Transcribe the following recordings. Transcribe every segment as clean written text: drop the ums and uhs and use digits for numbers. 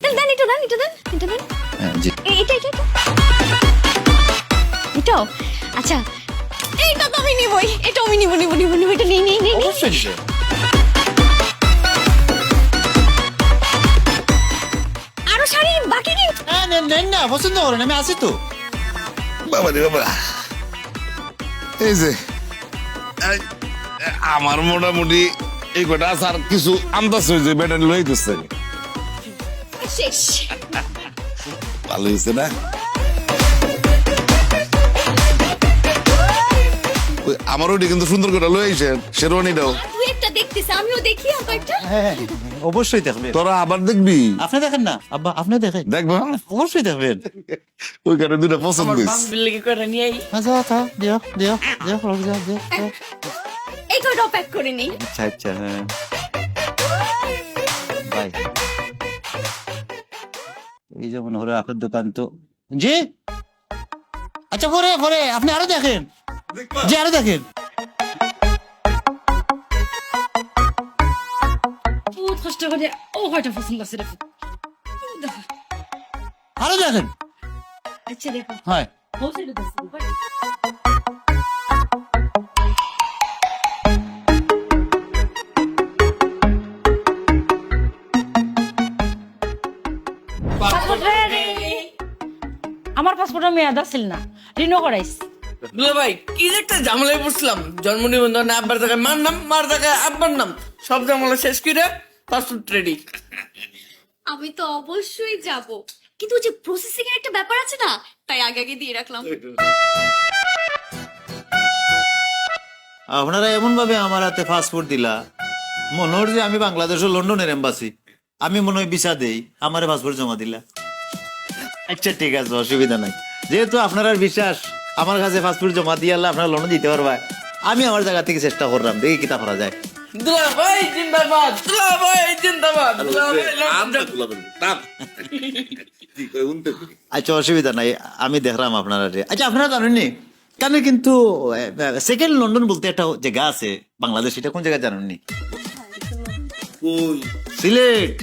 দেন এটা দেন এটা দেন এটা দেন জি এটা এটা এটা এটাও আচ্ছা এইটা তো আমি নিবই এটা আমি নিব নিব নিব নিব এটা নেই নেই নেই অবশ্যই আরো শাড়ি বাকি কি নেন না পছন্দ করেন আমি আছি তো বাবা রে বাবা এই যে আমার মোটামুটি এই কটা আছে আর কিছু আন্দাজ হয়েছে বেটা লই দিচ্ছে শেষ ভালো হয়েছে না আমার ওইটা কিন্তু সুন্দর করে লই আইসেন শেরওয়ানিটাও তুই একটা দেখতিস আমিও দেখি আর কয়েকটা হ্যাঁ অবশ্যই দেখবেন তোরা আবার দেখবি আপনি দেখেন না আব্বা আপনি দেখেন দেখবা অবশ্যই দেখবেন ওইখানে দুটা পছন্দ হয়েছে বিল্লি করে নিয়ে আচ্ছা আচ্ছা দিও দিও দিও দিও দিও এই কয়টা প্যাক করে নেই আচ্ছা আচ্ছা হ্যাঁ বাই এই যে মনে হলো আপনার দোকান তো জি আচ্ছা পরে পরে আপনি আরো দেখেন জি আরো দেখেন বহুত কষ্ট করে ও কয়টা পছন্দ আছে দেখো আরো দেখেন আচ্ছা দেখো হয় হচ্ছে দেখো আমার পাসপোর্টের মেয়াদ আছিল না রিনো করাইস দুলা ভাই কি যে একটা ঝামেলায় পড়ছিলাম জন্ম নিবন্ধনে আব্বার জায়গায় মার নাম মার জায়গায় আব্বার নাম সব ঝামেলা শেষ করে পাসপোর্ট রেডি আমি তো অবশ্যই যাব কিন্তু ওই যে প্রসেসিং এর একটা ব্যাপার আছে না তাই আগে আগে দিয়ে রাখলাম আপনারা এমন ভাবে আমার হাতে পাসপোর্ট দিলা মনে হয় যে আমি বাংলাদেশ ও লন্ডনের এম্বাসি আমি মনে হয় ভিসা দেই আমার পাসপোর্ট জমা দিলা আচ্ছা ঠিক আছে অসুবিধা নাই যেহেতু আপনার আর বিশ্বাস আমার কাছে পাসপোর্ট জমা দিয়ে আল্লাহ আপনারা লন্ডন দিতে পারবা আমি আমার জায়গা থেকে চেষ্টা করলাম দেখি কিতা করা যায় দুলা ভাই জিন্দাবাদ দুলা ভাই জিন্দাবাদ দুলা ভাই আচ্ছা অসুবিধা নাই আমি দেখলাম আপনারা আচ্ছা আপনারা জানেননি কেন কিন্তু সেকেন্ড লন্ডন বলতে একটা জায়গা আছে বাংলাদেশ এটা কোন জায়গায় জানেননি সিলেট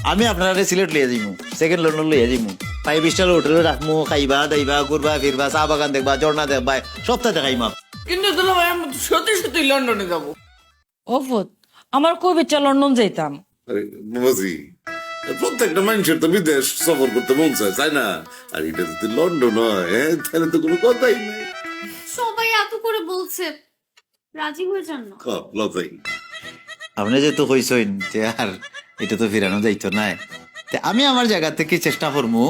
আমি আপনারা সিলেট লিয়ে যাইমু সেকেন্ড লন্ডন লিয়ে যাইমু 5 স্টার হোটেলে রাখমু খাইবা দাইবা ঘুরবা ফিরবা চা বাগান দেখবা ঝর্ণা দেখবা সপ্তাহ দেখাইম কিন্তু দুলা ভাই আমি তো সত্যি সত্যি লন্ডনে যাবো অফুত আমার খুব ইচ্ছা লন্ডন যাইতাম বাবাজি প্রত্যেকটা মানুষের তো বিদেশ সফর করতে মন চায় তাই না আর এটা যদি লন্ডন হয় তাহলে তো কোনো কথাই নেই সবাই এত করে বলছে রাজি হয়ে যান না লতাই আপনি যেহেতু কইসইন যে আর এটা তো ফিরানো যাইতো না আমি আমার জায়গা থেকে চেষ্টা করবো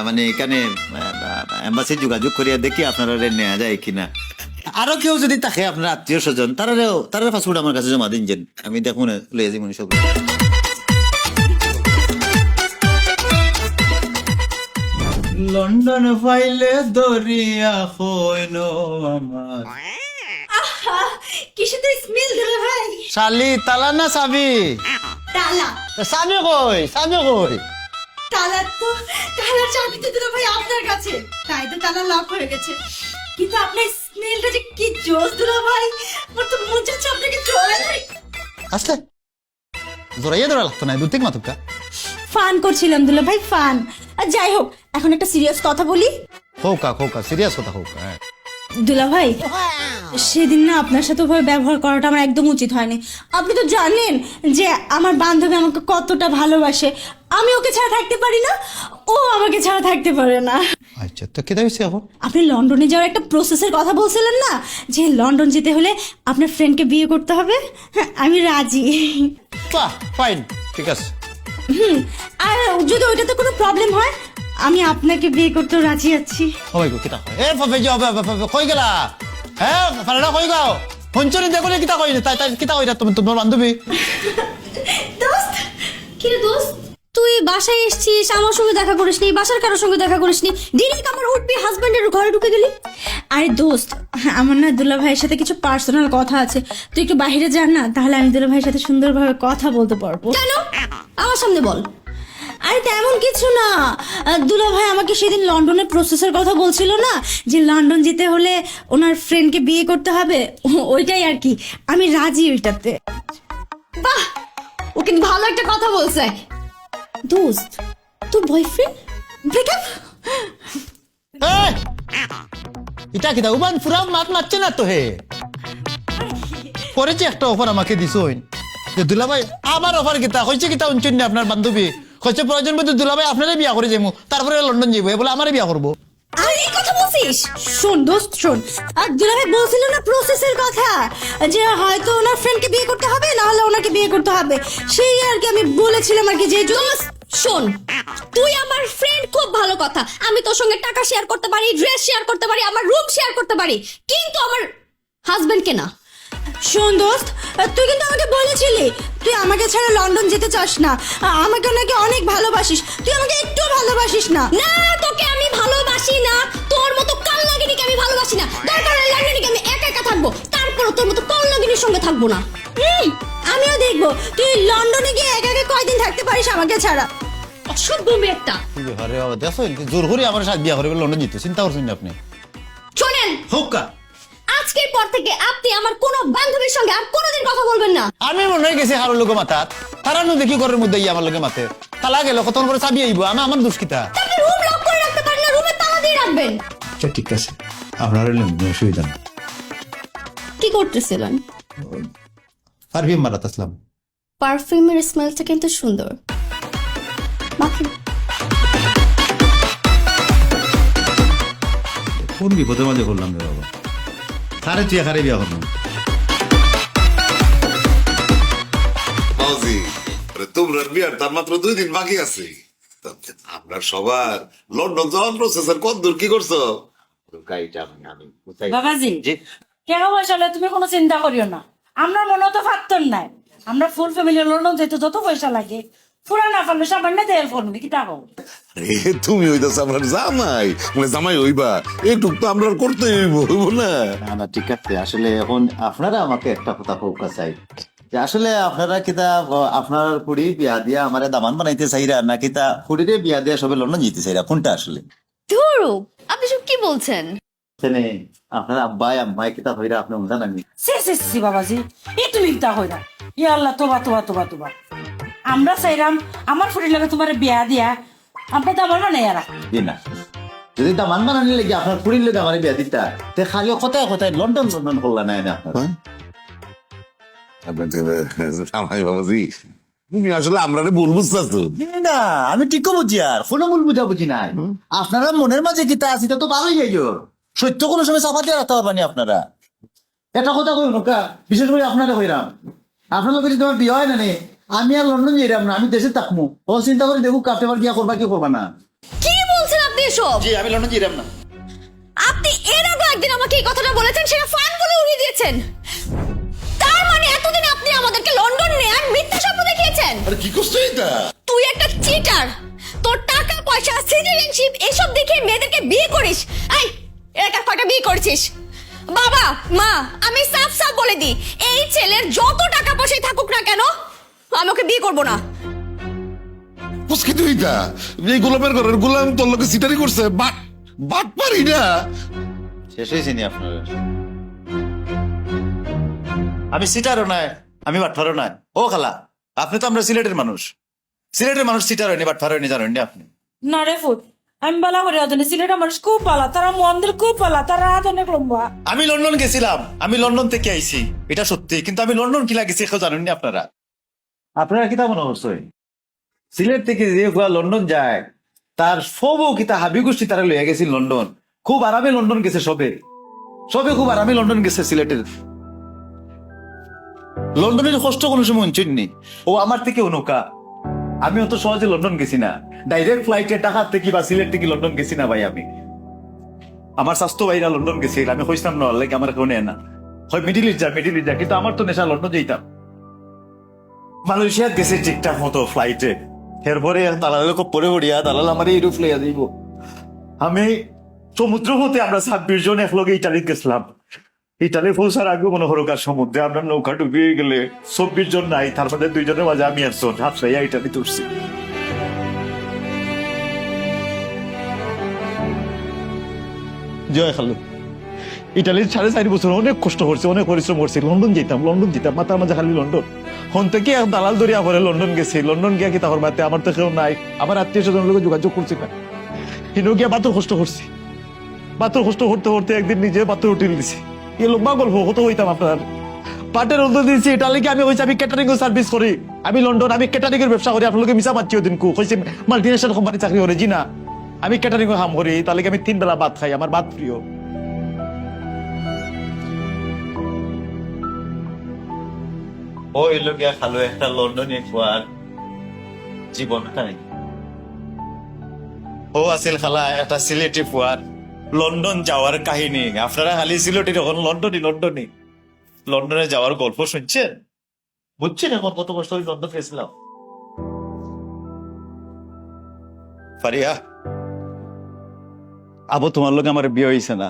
মানে এখানে এম্বাসি যোগাযোগ করিয়া দেখি আপনারা নেওয়া যায় কিনা আরো কেউ যদি থাকে আপনার আত্মীয় স্বজন তারা পাসপোর্ট আমার কাছে জমা দিন আমি দেখুন লয়ে যাই মনে সব লন্ডন ফাইলে দরিয়া হইল আমার কিসে তো স্মেল দিলে ভাই শালি তালা না চাবি তালা চাবি কই তালার চাবি তো দিল ভাই আপনার কাছে তাই তো তালা লক হয়ে গেছে কিন্তু আপনার স্মেলটা যে কি জোস দিল ভাই আমার তো মন চাচ্ছে আপনাকে জড়াই আস্তে জোরাইয়া ধরা লাগতো না দূর থেকে মাতুকা ফান করছিলাম দুলা ভাই ফান আর যাই হোক এখন একটা সিরিয়াস কথা বলি খোকা সিরিয়াস কথা হোক দুলা ভাই সেদিন না আপনার সাথে ওভাবে ব্যবহার করাটা আমার একদম উচিত হয়নি আপনি তো জানেন যে আমার বান্ধবী আমাকে কতটা ভালোবাসে আমি ওকে ছাড়া থাকতে পারি না ও আমাকে ছাড়া থাকতে পারে না আচ্ছা তো কেদা হইছে এখন আপনি লন্ডনে যাওয়ার একটা প্রসেসের কথা বলছিলেন না যে লন্ডন যেতে হলে আপনার ফ্রেন্ডকে বিয়ে করতে হবে হ্যাঁ, আমি রাজি বাহ ফাইন ঠিক আছে আর যদি ওইটাতে কোনো প্রবলেম হয় আমি আপনাকে বিয়ে করতে রাজি আছি ওই গো কিতা কয় এ ফবে যে কই গেলা হ্যাঁ ফারাডা কই গাও হঞ্চনি দেখলে কিতা কই তাই কিতা কইরা তুমি তোমার বান্ধবী দোস্ত কি রে দোস্ত তুই বাসায় এসেছিস আমার সঙ্গে দেখা করিসনি বাসার কারোর সঙ্গে দেখা করিসনি ডিরেক্ট আমার উঠবি হাজবেন্ডের ঘরে ঢুকে গেলি আরে দোস্ত আমার না দুলা ভাইয়ের সাথে কিছু পার্সোনাল কথা আছে তুই একটু বাইরে যান না তাহলে আমি দুলা ভাইয়ের সাথে সুন্দরভাবে কথা বলতে পারবো কেন আমার সামনে বল আরে তেমন কিছু না দুলা ভাই আমাকে সেদিন লন্ডনের প্রসেসের কথা বলছিল না যে লন্ডন যেতে হলে ওনার ফ্রেন্ডকে বিয়ে করতে হবে ওইটাই আর কি আমি রাজি ওইটাতে বাহ ও কিন্তু ভালো একটা কথা বলছে দোস্ত তোর বয়ফ্রেন্ড ব্রেকআপ? এটা কি উবান পুরা মাত মারছে না তো হে করেছে একটা অফার আমাকে দিছ যে দুলাভাই আবার অফার কিতা হয়েছে কিতা অঞ্চল না আপনার বান্ধবী হচ্ছে প্রয়োজন মধ্যে দুলাভাই আপনারই বিয়া করে যাবো তারপরে লন্ডন যাবো বলে আমারই বিয়া করবো। আর এই কথা বলছিস? শোন দোস্ত শোন, আর দুলাভাই বলছিল না প্রসেসের কথা, যে হয়তো ওনার ফ্রেন্ডকে বিয়ে করতে হবে, না হলে ওনাকে বিয়ে করতে হবে, সেই আর কি আমি বলেছিলাম আর কি। যে দোস্ত শোন, তুই আমার ফ্রেন্ড, খুব ভালো কথা, আমি তোর সঙ্গে টাকা শেয়ার করতে পারি, ড্রেস শেয়ার করতে পারি, আমার রুম শেয়ার করতে পারি, কিন্তু আমার হাজবেন্ডকে না। শোন দোস্ত, তুই কিন্তু আমাকে বলেছিলি তুই আমাকে ছাড়া লন্ডন যেতে চাস না, আমাকে নাকি অনেক ভালোবাসিস, তুই আমাকে একটু ভালোবাসিস না। না, তোকে আমি ভালোবাসি না, তোর মতো কালনাগিনীকে আমি ভালোবাসি না, দরকার হলে লন্ডনে আমি একা একা থাকবো, তারপর তোর মতো কালনাগিনীর সঙ্গে থাকবো না। আমিও দেখবো তুই লন্ডনে গিয়ে একা একা কয়দিন থাকতে পারিস আমাকে ছাড়া। অসভ্য মেয়ে একটা। আরে বাবা দেখো জোর করে আমার সাথে বিয়া করবে লন্ডন যেতে চিন্তা করছেন আপনি? শোনেন, হোকা আজকের পর থেকে আপনি আমার কোনো বান্ধবীর সঙ্গে আর কোনোদিন কথা বলবেন না। আমি মনে হয় গেছি হারো লোকে মাথাত তারা নো দেখি ঘরের মধ্যে আমার লোকে মাথে তালা গেল কতক্ষণ করে চাবি আইব আমার দুষ্কিতা। আপনি রুম লক করে রাখতে পারেন না, রুমে তালা দিয়ে রাখবেন। আচ্ছা ঠিক আছে আপনার অসুবিধা নেই। কি করতেছিলেন? পারফিউম মারাত আসলাম। পারফিউমের স্মেলটা কিন্তু সুন্দর। মাখেন। কোন বিপদের মাঝে করলাম রে বাবা, সারে তুই এখানে বিয়া করলাম। মাউজি, তোমরা বিয়ার তার মাত্র 2 দিন বাকি আছে। আপনার সবার লন্ডন যাওয়ার প্রসেসের কত দূর কি করছো? বাবাজি কেন পয়সা হলে তুমি কোনো চিন্তা করিও না, আমরা মনে তো ফাত্তর নাই, আমরা ফুল ফ্যামিলি লন্ডন যেতে যত পয়সা লাগে ফুরা না পারলে সামান্য তেল ফোরবে কি টাকা। তুমি হইতাছ আমার জামাই, মানে জামাই হইবা একটু তো আমরা করতে হইব না? না ঠিক আছে, আসলে এখন আপনারা আমাকে একটা কথা ফোকা চাই যে আসলে আপনারা কিতা আপনার কুড়ি বিয়া দিয়া আমারে দামান বানাইতে চাইরা না কিতা কুড়িরে বিয়া দিয়া সবে লন্ডন যেতে চাইরা, কোনটা আসলে? ধুরু, আপনি সব কি বলছেন? আপনার আব্বাই আম্মাই কিতা হইরা আপনি জানেন? সে বাবাজি এ তুমি কিতা হইরা, ইয়া আল্লাহ তোবা তোবা তোবা তোবা, আমরা চাইরাম আমার ফুরির লাগে তোমার বিয়া দিয়া আমরা তো আমার মানে এরা না, যদি দামান বানানি লেগে আপনার কুড়ির লেগে আমার বিয়া দিতা তে খালি কথায় কথায় লন্ডন লন্ডন করলা না আপনার। জামাই বাবাজি, তুমি আসলে আমরা ভুল বুঝতেছো। না আমি ঠিক বুঝি, আর কোনো ভুল বুঝা বুঝি নাই। আপনারা মনের মাঝে কিতা আছে তো ভালোই যাইও, সত্য কোনো সময় চাপা দিয়ে রাখতে পারবানি আপনারা। একটা কথা কই নৌকা, বিশেষ করে আপনারা কইরাম, আপনার লোকের যদি তোমার বিয়ে হয় না নে, আমি আর লন্ডন যাইরাম না, আমি দেশে থাকবো। ও চিন্তা করে দেখুক কাপতে পার বিয়া করবা কি করবা না। কি বলছেন আপনি এসব? জি আমি লন্ডন যাইরাম না। আপনি এর আগে একদিন আমাকে এই কথাটা বলেছেন, সেটা ফান বলে উড়িয়ে দিয়েছেন। তার মানে এতদিন আপনি আমাদেরকে লন্ডন নেয়ার মিথ্যা স্বপ্ন দেখিয়েছেন। আরে কি করছো এটা? তুই একটা চিটার, তোর টাকা পয়সা সিটিজেনশিপ এসব দেখে মেয়েদেরকে বিয়ে করিস। এই একা কয়টা বিয়ে করেছিস? বাবা মা, আমি সাফ সাফ বলে দিই, এই ছেলের যত টাকা পয়সাই থাকুক না কেন, আমি ওকে বিয়ে করবো না। বুঝকি তুই এটা এই গোলামের ঘরের গোলাম তোর লোকে সিটারি করছে, বাট পারি না। শেষ হয়েছে নি আপনার? আমি সিটারও নাই, আমি বাটফারও নাই। ও খালা, আপনি তো আমরা সিলেটের মানুষ, সিলেটের মানুষ সিটার হয়নি বাটফার হয়নি, জানেন আপনি? না রে ফুট, আমি বলা করে আদনে সিলেটের মানুষ খুব পালা, তারা মন্দির খুব পালা, তারা হাত অনেক লম্বা। আমি লন্ডন গেছিলাম, আমি লন্ডন থেকে আইছি, এটা সত্যি, কিন্তু আমি লন্ডন কি লাগেছি কেউ জানেননি আপনারা? আপনারা কিতা মনে করছেন সিলেট থেকে যে লন্ডন যায় তার সবও কিতা হাবি গোষ্ঠী তারা লইয়া গেছি লন্ডন, খুব আরামে লন্ডন গেছে, সবে সবে খুব আরামে লন্ডন গেছে সিলেটের। লন্ডনের কষ্ট কোনো সময় অঞ্চলনি, ও আমার থেকে অনুকা। আমি অত সহজে লন্ডন গেছি না, ডাইরেক্ট ফ্লাইটে টাকা থেকে বা সিলেট থেকে লন্ডন গেছি না ভাই। আমি আমার স্বাস্থ্য ভাইরা লন্ডন গেছি, আমি কইতাম না লাইক আমার কেউ নেয় না, হয় মিডিল ইস্ট যা, কিন্তু আমার তো নেশা লন্ডন যেতাম। মালয়েশিয়া গেছে ঠিকঠাক মতো ফ্লাইটে, এরপরে দালালের পরে পড়িয়া দালাল আমার এইরূপ লইয়া যাইব। আমি সমুদ্র হতে আমরা 26 জন একলগে ইটালি গেছিলাম। ইটালি পৌঁছার আগে মনে হলো কার সমুদ্রে আমরা নৌকা ডুবিয়ে গেলে 24 জন নাই, তার মধ্যে 2 জনের মাঝে আমি একজন হাত লাইয়া ইটালি তুলছি। জয় খালু, ইটালির 4.5 বছর অনেক কষ্ট করছে, অনেক পরিশ্রম করছে। লন্ডন যেতাম মাথার মাঝে খালি লন্ডন, হন থেকে এক দালাল ধরিয়া পরে লন্ডন গেছি, লন্ডন গিয়া কি তাহর বাতে আমার তো কেউ নাই, আমার আত্মীয় স্বজনের লোক যোগাযোগ করছি না, হিনো গিয়া বাতুর কষ্ট করছি, বাতুর কষ্ট করতে করতে একদিন নিজে বাতুর উঠিল দিছি। এই লম্বা গল্প কত হইতাম আপনার পাটের অর্ডার দিয়েছি, এটা লিখে আমি হয়েছে আমি ক্যাটারিং সার্ভিস করি, আমি লন্ডন, আমি ক্যাটারিং এর ব্যবসা করি, আপনাকে মিশা মারছি ওদিন কু হয়েছে মাল্টিনেশনাল কোম্পানি চাকরি করে, জি না আমি ক্যাটারিং কাম করি, তাহলে আমি 3 বেলা ভাত খাই, আমার ভাত প্রিয়। ওই লোকে খালো একটা লন্ডনে খোয়ার জীবন নাই। ও আছিল খালা একটা সিলেটি ফুয়ার লন্ডন যাওয়ার কাহিনী। আপনারা খালি সিলেটি যখন লন্ডনে লন্ডনে যাওয়ার গল্প শুনছেন, বুঝছেন এখন কত কষ্ট ওই লন্ডন গেছিলাম। ফারিয়া আবো তোমার লোক আমার বিয়ে হয়েছে না,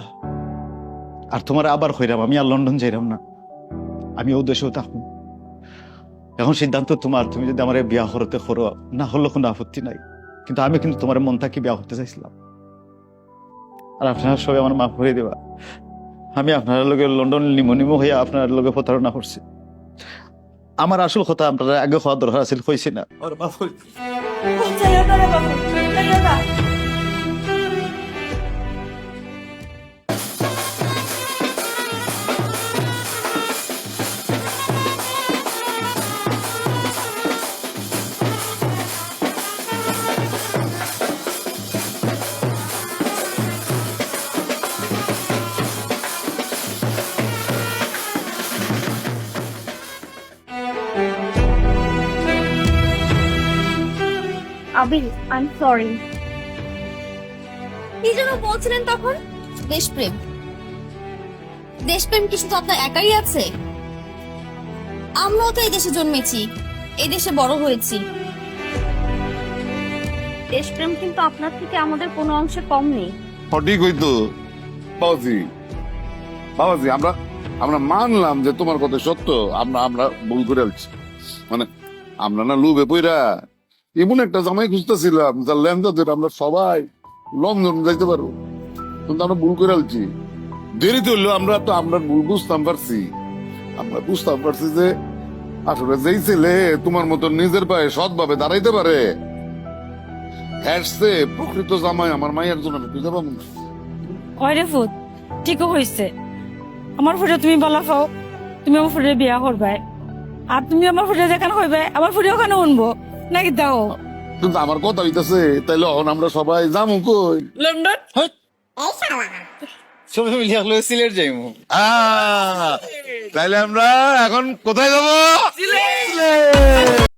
আর তোমার আবার হইরাম, আমি আর লন্ডন যাইরাম না, আমি ও দেশেও থাকবো। এখন সিদ্ধান্ত তোমার, তুমি যদি আমার বিয়া করতে করো না হলো কোনো আপত্তি নাই, কিন্তু আমি কিন্তু তোমার মন থাকি বিয়া করতে চাইছিলাম, আর আপনারা সবাই আমার মাফ করে দেবা। আমি আপনার লোকে লন্ডন নিমো হইয়া আপনার লোকে প্রতারণা করছি। আমার আসল কথা আপনারা আগে হওয়া দরকার আছিল, কইছি না, আমার মাফ করে দিন। যাইও না রে বাবু, যাইও না। আবির, আই এম সরি। কি যেন বলছিলেন তখন? দেশপ্রেম। দেশপ্রেম কি শুধু আপনার একাই আছে? আমরাও তো এই দেশে জন্মেছি, এই দেশে বড় হয়েছি। দেশপ্রেম কিন্তু আপনার থেকে আমাদের কোনো অংশে কম নেই। সঠিক হইতো বাবাজি, বাবাজি আমরা আমরা মানলাম যে তোমার কথা সত্য, আমরা আমরা ভুল করে আলছি, মানে আমরা না লুবে পইরা এমন একটা জামাই খুঁজতেছিলাম যার লেনদা ধরে আমরা সবাই লন্ডন যাইতে পারবো, কিন্তু আমরা ভুল করে আলছি। দেরিতে হইলেও আমরা তো আমরা ভুল বুঝতাম পারছি, আমরা বুঝতাম পারছি যে আসলে যেই ছেলে তোমার মতো নিজের পায়ে সৎভাবে দাঁড়াইতে পারে, হ্যাঁ প্রকৃত জামাই আমার মায়ের জন্য আমি খুঁজে পাবো না। হয় রে ফুট, ঠিকও হয়েছে। আমার ফুটে তুমি বলা পাও তুমি আমার ফুটে বিয়া করবে, আর তুমি আমার ফুটে যেখানে হইবে আমার ফুটে ওখানে উনবো নাকি দাও। কিন্তু আমার কথা হইতাছে তাইলে এখন আমরা সবাই যাবো কই? লন্ডন সবাই মিলিয়ে হলো সিলেট যাইমু। তাইলে আমরা এখন কোথায় যাবো?